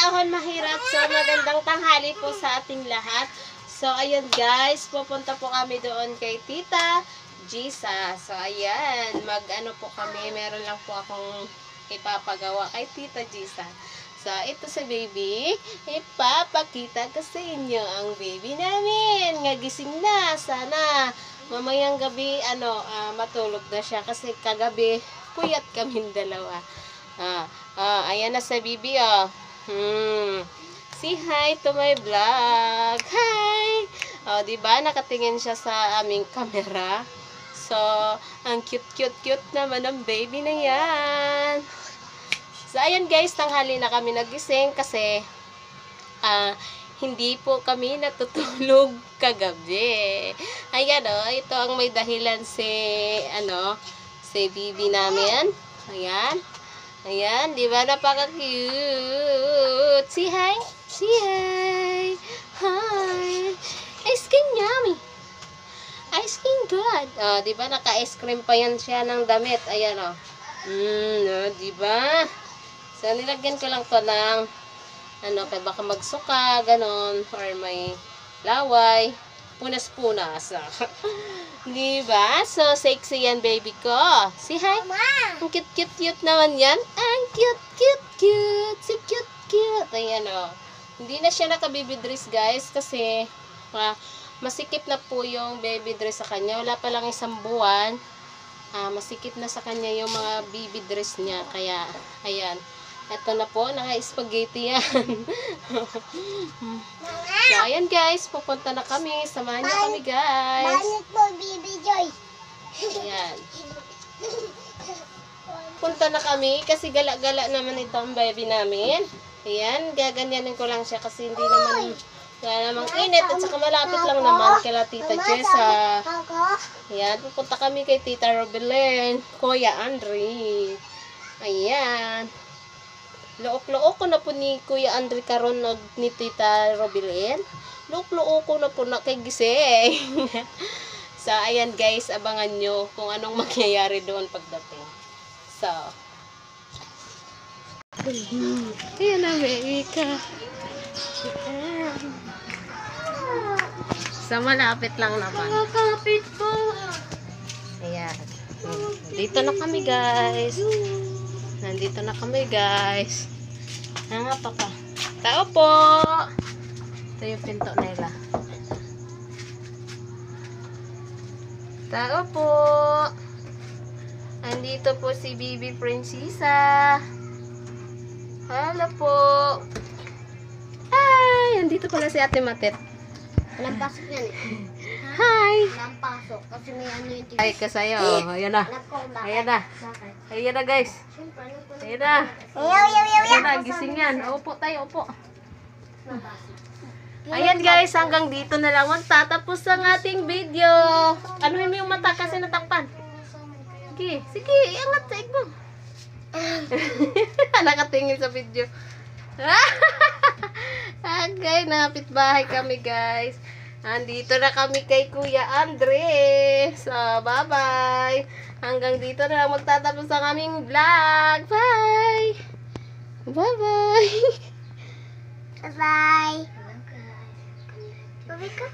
kaahon mahirap. So, magandang tanghali po sa ating lahat. So, ayun guys, pupunta po kami doon kay Tita Gisa. So, ayan, mag-ano po kami, meron lang po akong ipapagawa kay Tita Gisa. So, ito si baby, ipapakita ko sa inyo ang baby namin. Ngagising na, sana mamayang gabi, matulog na siya kasi kagabi, puyat kaming dalawa. Ayan na sa baby, oh. Say hi to my vlog. Hi! Diba? Nakatingin siya sa aming camera. So, ang cute naman ng baby na yan. So, ayan guys, tanghali na kami nagising kasi hindi po kami natutulog kagabi. Ayan, ito ang may dahilan si baby namin. Ayan. Ayan, di ba napaka-cute? Say hi. Say hi. Hi. Ice cream yummy. Ice cream good. Di ba naka-ice cream pa yan siya ng damit. Ayan, di ba? So, nilagyan ko lang to ng kaya baka magsuka, ganon, or may laway, punas-punas. Diba? So, sexy yan, baby ko. Say hi. Mama. Ang cute naman yan. Ang cute. Si cute. Ayan, Hindi na siya naka-baby dress, guys, kasi masikip na po yung baby dress sa kanya. Wala pa lang 1 buwan. Masikip na sa kanya yung mga baby dress niya. Kaya, ayan. Ito na po, naka-spaghetti yan. So, ayan guys, pupunta na kami. Samahan niyo kami guys. Banit mo, Baby Joy. Ayan. Punta na kami kasi gala-gala naman ito ang baby namin. Ayan, gaganyanin ko lang siya kasi hindi naman wala namang init at saka malapit lang naman kay Tita Jessa. Ayan, pupunta kami kay Tita Robelyn, Kuya Andre. Ayan. Look-look ko na po ni Kuya Andre karon ni Tita Robelyn. Look-look ko na po na kay gising. So, ayan guys, abangan nyo kung anong mangyayari doon pagdating. So, ayan na, baby ka. So, malapit lang naman. Malapit po. Ayan. Dito na kami guys. Nandito na kami guys. Nga pa. Tao po. Ito yung pinto nila. Tao po. Andito po si Baby Princesa. Hello po. Ay, andito pala si Ate Matet. Walang pasok yan eh. Hi. Walang pasok. Kasi may yung TV. Ay, kasayo. Ayan na. Ayan na. Ayan na guys. Ayan na. Ayan na, gising yan. Upo tayo, upo. Ayan guys, hanggang dito na lang magtatapos ang ating video. Anuhin mo yung mata kasi natakpan. Sige, iangat sa mo. Nakatingin sa video. Okay, napit bahay kami guys. Andito na kami kay Kuya Andre. So, bye-bye. Hanggang dito na lang magtatapos ang aming vlog. Bye! Bye-bye! Bye-bye. Bye-bye ka.